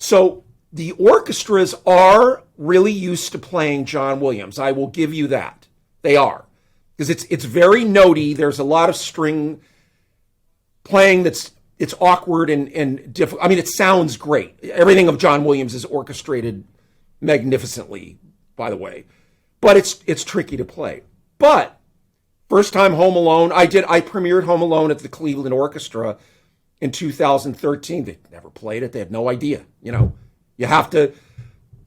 So the orchestras are really used to playing John Williams. I will give you that. They are. Because it's very notey. There's a lot of string playing it's awkward and difficult. I mean, it sounds great. Everything of John Williams is orchestrated magnificently, by the way. But it's tricky to play. But first time Home Alone, I premiered Home Alone at the Cleveland Orchestra in 2013. They never played it. They had no idea. You have to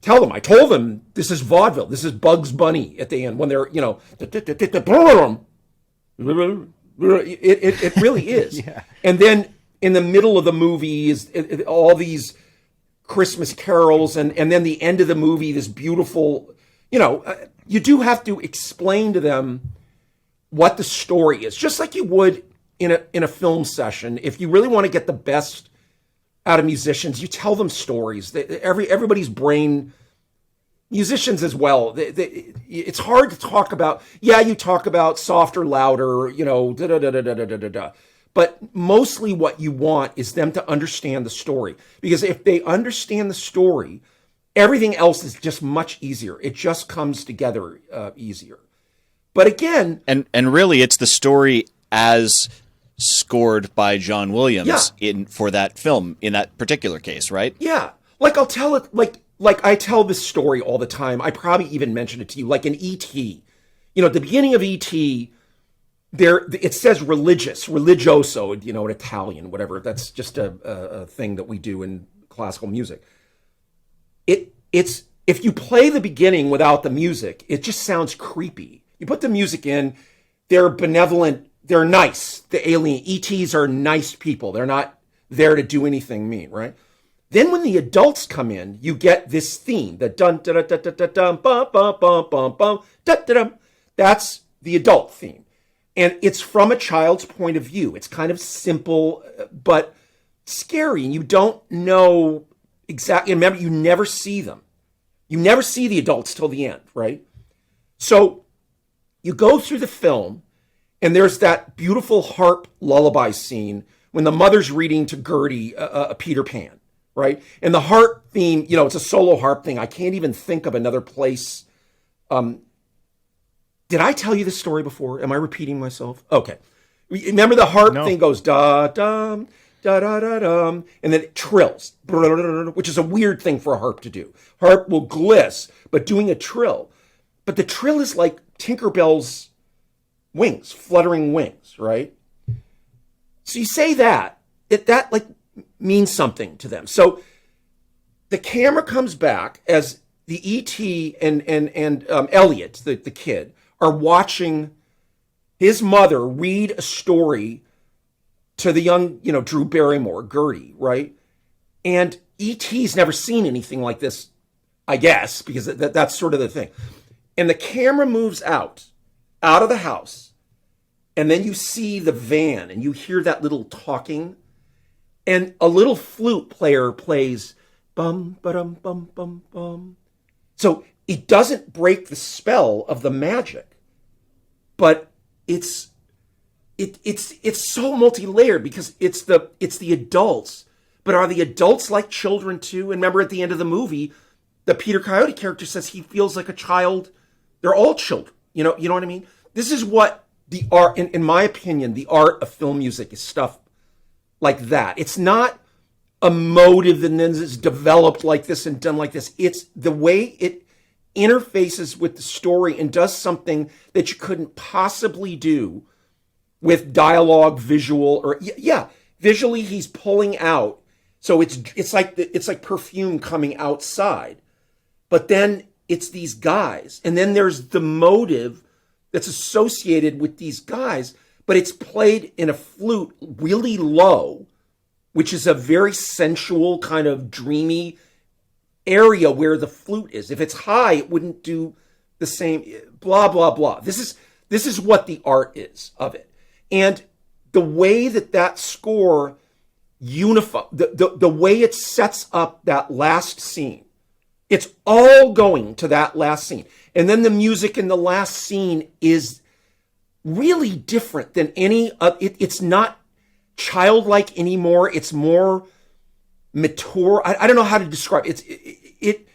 tell them. I told them this is vaudeville. This is Bugs Bunny at the end when they're, it really is. Yeah. And then in the middle of the movie is all these Christmas carols, and then the end of the movie, this beautiful, you do have to explain to them what the story is, just like you would in a film session. If you really want to get the best out of musicians, you tell them stories. Everybody's brain, musicians as well, it's hard to talk about. Yeah, you talk about softer, louder, but mostly what you want is them to understand the story. Because if they understand the story, everything else is just much easier. It just comes together easier. But again... And really, it's the story as scored by John Williams for that film, in that particular case, right? Yeah. Like, I'll tell it... Like I tell this story all the time. I probably even mentioned it to you. Like in E.T., at the beginning of E.T., it says religioso, in Italian, whatever. That's just a thing that we do in classical music. It's if you play the beginning without the music, it just sounds creepy. You put the music in, they're benevolent, they're nice. The alien ETs are nice people. They're not there to do anything mean, right? Then when the adults come in, you get this theme, the dun da da da da da dum bum bum bum bum bum da da dum. That's the adult theme, and it's from a child's point of view. It's kind of simple but scary, and you don't know exactly. Remember, you never see them. You never see the adults till the end, right? So you go through the film, and there's that beautiful harp lullaby scene when the mother's reading to Gertie a Peter Pan. Right? And the harp theme, it's a solo harp thing. I can't even think of another place. Did I tell you this story before? Am I repeating myself? Okay. Remember the harp thing goes da-dum, da-da-da-dum, and then it trills, which is a weird thing for a harp to do. Harp will gliss, but doing a trill. But the trill is like Tinkerbell's wings, fluttering wings, right? So you say that means something to them. So the camera comes back as the E.T. and Elliot, the kid, are watching his mother read a story to the young, Drew Barrymore, Gertie, right? And E.T.'s never seen anything like this, I guess, because that's sort of the thing. And the camera moves out of the house, and then you see the van, and you hear that little talking. And a little flute player plays bum ba-dum bum bum bum. So it doesn't break the spell of the magic, but it's so multi-layered because it's the adults. But are the adults like children too? And remember at the end of the movie, the Peter Coyote character says he feels like a child. They're all children. You know what I mean? This is what the art, in my opinion, the art of film music is stuff like that. It's not a motive and then it's developed like this and done like this. It's the way it interfaces with the story and does something that you couldn't possibly do with dialogue, visual, or visually he's pulling out. So it's like perfume coming outside. But then it's these guys, and then there's the motive that's associated with these guys. But it's played in a flute really low, which is a very sensual kind of dreamy area where the flute is. If it's high, it wouldn't do the same, blah, blah, blah. This is what the art is of it. And the way that score the way it sets up that last scene, it's all going to that last scene. And then the music in the last scene is really different than any it's not childlike anymore. It's more mature. I don't know how to describe it.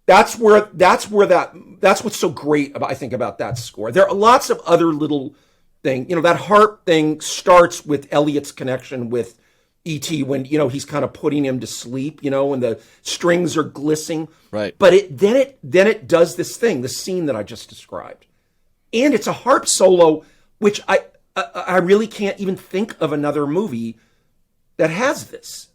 That's what's so great about, I think, about that score. There are lots of other little things. That harp thing starts with Elliot's connection with E.T. when, he's kind of putting him to sleep, when the strings are glistening. Right. But then it does this thing, the scene that I just described. And it's a harp solo, which I really can't even think of another movie that has this.